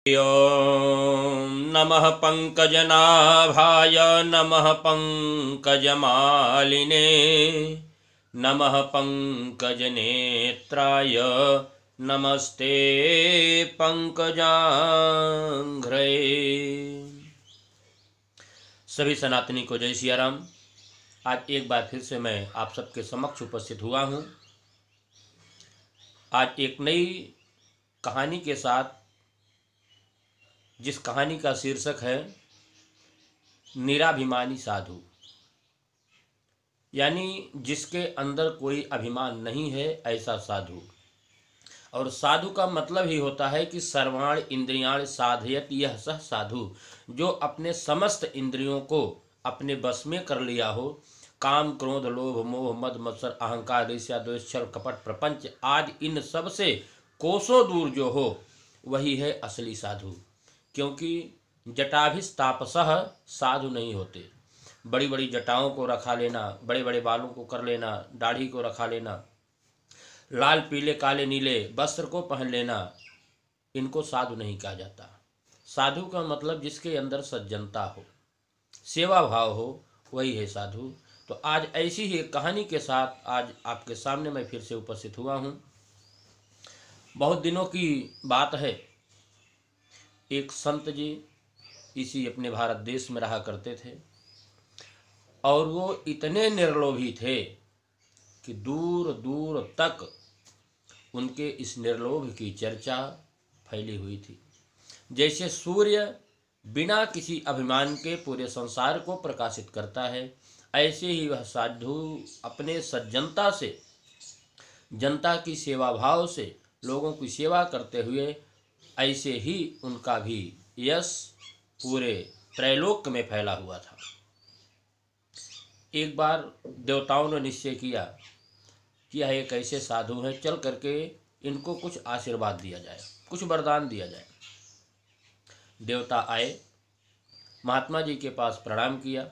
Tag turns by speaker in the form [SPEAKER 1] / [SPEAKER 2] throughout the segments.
[SPEAKER 1] ॐ नमः पङ्कजनाभाय नमः पङ्कजमालिने नमः पङ्कजनेत्राय नमस्ते पंकजांघ्रे। सभी सनातनी को जय सिया राम। आज एक बार फिर से मैं आप सबके समक्ष उपस्थित हुआ हूँ। आज एक नई कहानी के साथ, जिस कहानी का शीर्षक है निराभिमानी साधु, यानी जिसके अंदर कोई अभिमान नहीं है ऐसा साधु। और साधु का मतलब ही होता है कि सर्वाण इंद्रियाण साधयत, यह सह साधु, जो अपने समस्त इंद्रियों को अपने बस में कर लिया हो। काम क्रोध लोभ मोह मद मत्सर अहंकार ईर्ष्या द्वेष छल कपट प्रपंच आदि इन सब से कोसों दूर जो हो, वही है असली साधु। क्योंकि जटाभिस्तापसः साधु नहीं होते। बड़ी बड़ी जटाओं को रखा लेना, बड़े बड़े बालों को कर लेना, दाढ़ी को रखा लेना, लाल पीले काले नीले वस्त्र को पहन लेना, इनको साधु नहीं कहा जाता। साधु का मतलब जिसके अंदर सज्जनता हो, सेवा भाव हो, वही है साधु। तो आज ऐसी ही एक कहानी के साथ आज आपके सामने मैं फिर से उपस्थित हुआ हूँ। बहुत दिनों की बात है, एक संत जी इसी अपने भारत देश में रहा करते थे और वो इतने निर्लोभी थे कि दूर दूर तक उनके इस निर्लोभ की चर्चा फैली हुई थी। जैसे सूर्य बिना किसी अभिमान के पूरे संसार को प्रकाशित करता है, ऐसे ही वह साधु अपने सज्जनता से, जनता की सेवा भाव से लोगों की सेवा करते हुए, ऐसे ही उनका भी यश पूरे त्रैलोक्य में फैला हुआ था। एक बार देवताओं ने निश्चय किया कि यह एक ऐसे साधु हैं, चल करके इनको कुछ आशीर्वाद दिया जाए, कुछ वरदान दिया जाए। देवता आए, महात्मा जी के पास प्रणाम किया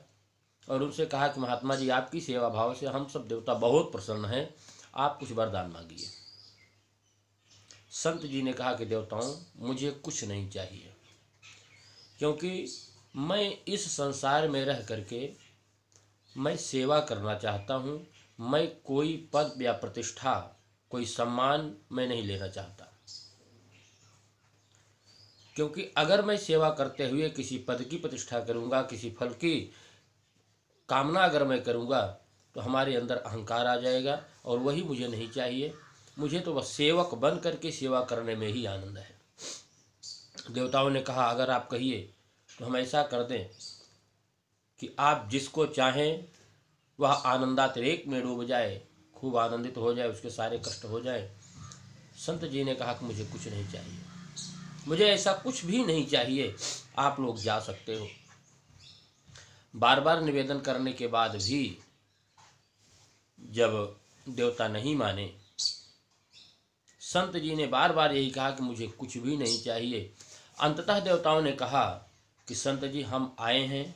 [SPEAKER 1] और उनसे कहा कि महात्मा जी, आपकी सेवा भाव से हम सब देवता बहुत प्रसन्न हैं, आप कुछ वरदान मांगिए। संत जी ने कहा कि देवताओं, मुझे कुछ नहीं चाहिए, क्योंकि मैं इस संसार में रह करके मैं सेवा करना चाहता हूँ। मैं कोई पद या प्रतिष्ठा, कोई सम्मान मैं नहीं लेना चाहता, क्योंकि अगर मैं सेवा करते हुए किसी पद की प्रतिष्ठा करूँगा, किसी फल की कामना अगर मैं करूँगा, तो हमारे अंदर अहंकार आ जाएगा और वही मुझे नहीं चाहिए। मुझे तो बस सेवक बन करके सेवा करने में ही आनंद है। देवताओं ने कहा, अगर आप कहिए तो हम ऐसा कर दें कि आप जिसको चाहें वह आनंदातिरेक में डूब जाए, खूब आनंदित हो जाए, उसके सारे कष्ट हो जाए। संत जी ने कहा कि मुझे कुछ नहीं चाहिए, मुझे ऐसा कुछ भी नहीं चाहिए, आप लोग जा सकते हो। बार बार निवेदन करने के बाद भी जब देवता नहीं माने, संत जी ने बार बार यही कहा कि मुझे कुछ भी नहीं चाहिए। अंततः देवताओं ने कहा कि संत जी, हम आए हैं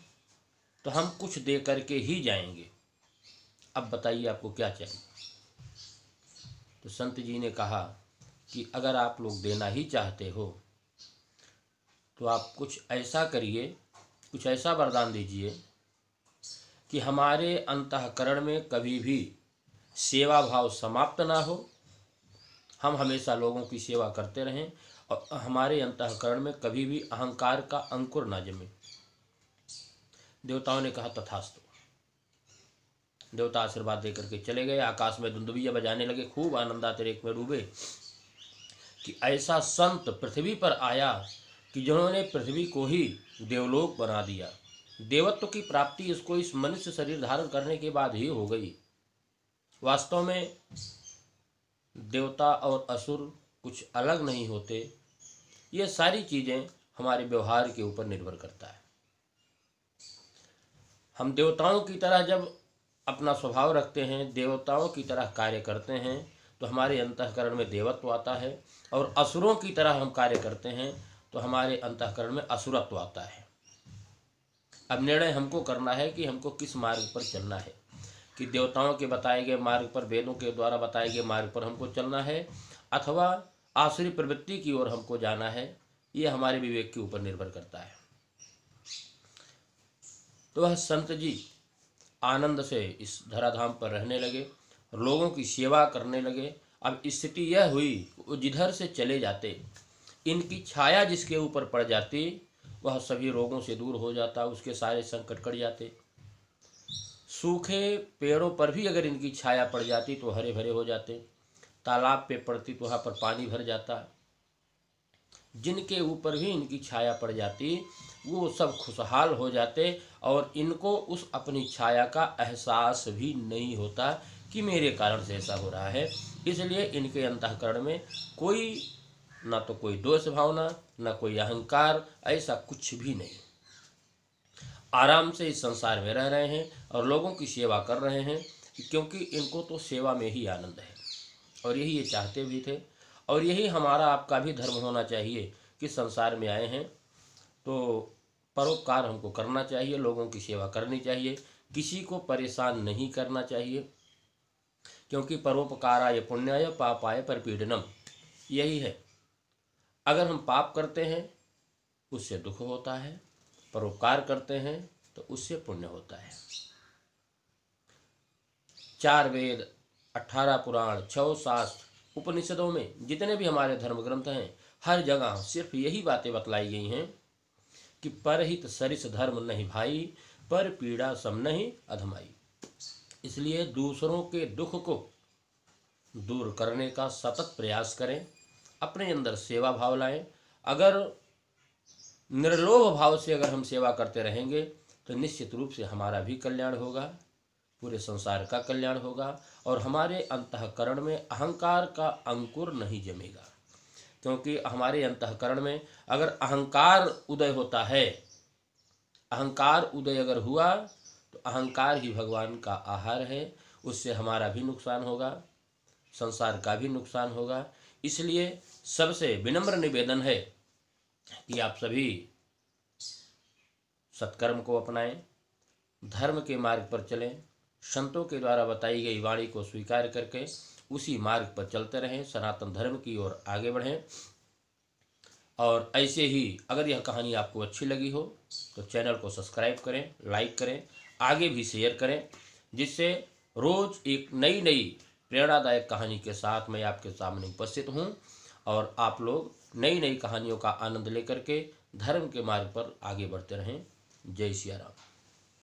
[SPEAKER 1] तो हम कुछ दे करके ही जाएंगे, अब बताइए आपको क्या चाहिए। तो संत जी ने कहा कि अगर आप लोग देना ही चाहते हो तो आप कुछ ऐसा करिए, कुछ ऐसा वरदान दीजिए कि हमारे अंतःकरण में कभी भी सेवा भाव समाप्त ना हो, हम हमेशा लोगों की सेवा करते रहें और हमारे अंतःकरण में कभी भी अहंकार का अंकुर ना जमे। देवताओं ने कहा तथास्तु। देवता आशीर्वाद देकर के चले गए। आकाश में दुंदुभिया बजाने लगे, खूब आनंदातिरेक में डूबे कि ऐसा संत पृथ्वी पर आया कि जिन्होंने पृथ्वी को ही देवलोक बना दिया। देवत्व की प्राप्ति इसको इस मनुष्य शरीर धारण करने के बाद ही हो गई। वास्तव में देवता और असुर कुछ अलग नहीं होते। ये सारी चीज़ें हमारे व्यवहार के ऊपर निर्भर करता है। हम देवताओं की तरह जब अपना स्वभाव रखते हैं, देवताओं की तरह कार्य करते हैं, तो हमारे अंतःकरण में देवत्व आता है। और असुरों की तरह हम कार्य करते हैं तो हमारे अंतःकरण में असुरत्व आता है। अब निर्णय हमको करना है कि हमको किस मार्ग पर चलना है, कि देवताओं के बताए गए मार्ग पर, वेदों के द्वारा बताए गए मार्ग पर हमको चलना है, अथवा आसुरी प्रवृत्ति की ओर हमको जाना है, ये हमारे विवेक के ऊपर निर्भर करता है। तो वह संत जी आनंद से इस धराधाम पर रहने लगे, लोगों की सेवा करने लगे। अब स्थिति यह हुई, वो जिधर से चले जाते, इनकी छाया जिसके ऊपर पड़ जाती, वह सभी रोगों से दूर हो जाता, उसके सारे संकट कट जाते। सूखे पेड़ों पर भी अगर इनकी छाया पड़ जाती तो हरे भरे हो जाते, तालाब पे पड़ती तो वहाँ पर पानी भर जाता। जिनके ऊपर भी इनकी छाया पड़ जाती वो सब खुशहाल हो जाते और इनको उस अपनी छाया का एहसास भी नहीं होता कि मेरे कारण से ऐसा हो रहा है। इसलिए इनके अंतःकरण में कोई ना तो कोई दोष भावना, ना कोई अहंकार, ऐसा कुछ भी नहीं। आराम से इस संसार में रह रहे हैं और लोगों की सेवा कर रहे हैं, क्योंकि इनको तो सेवा में ही आनंद है और यही ये चाहते भी थे। और यही हमारा आपका भी धर्म होना चाहिए कि संसार में आए हैं तो परोपकार हमको करना चाहिए, लोगों की सेवा करनी चाहिए, किसी को परेशान नहीं करना चाहिए, क्योंकि परोपकाराय पुण्याय पापाय परपीडनम, यही है। अगर हम पाप करते हैं उससे दुख होता है, परोपकार करते हैं तो उससे पुण्य होता है। 4 वेद, 18 पुराण, 6 शास्त्र, उपनिषदों में जितने भी हमारे धर्म ग्रंथ हैं, हर जगह सिर्फ यही बातें बतलाई गई हैं कि परहित सरिस धर्म नहीं भाई, पर पीड़ा सम नहीं अधमाई। इसलिए दूसरों के दुख को दूर करने का सतत प्रयास करें, अपने अंदर सेवा भाव लाएं। अगर निर्लोभ भाव से अगर हम सेवा करते रहेंगे तो निश्चित रूप से हमारा भी कल्याण होगा, पूरे संसार का कल्याण होगा और हमारे अंतःकरण में अहंकार का अंकुर नहीं जमेगा। क्योंकि हमारे अंतःकरण में अगर अहंकार उदय होता है, अहंकार उदय अगर हुआ तो अहंकार ही भगवान का आहार है, उससे हमारा भी नुकसान होगा, संसार का भी नुकसान होगा। इसलिए सबसे विनम्र निवेदन है कि आप सभी सत्कर्म को अपनाएं, धर्म के मार्ग पर चलें, संतों के द्वारा बताई गई वाणी को स्वीकार करके उसी मार्ग पर चलते रहें, सनातन धर्म की ओर आगे बढ़ें। और ऐसे ही अगर यह कहानी आपको अच्छी लगी हो तो चैनल को सब्सक्राइब करें, लाइक करें, आगे भी शेयर करें, जिससे रोज़ एक नई नई प्रेरणादायक कहानी के साथ मैं आपके सामने उपस्थित हूँ और आप लोग नई नई कहानियों का आनंद लेकर के धर्म के मार्ग पर आगे बढ़ते रहें। जय सिया राम।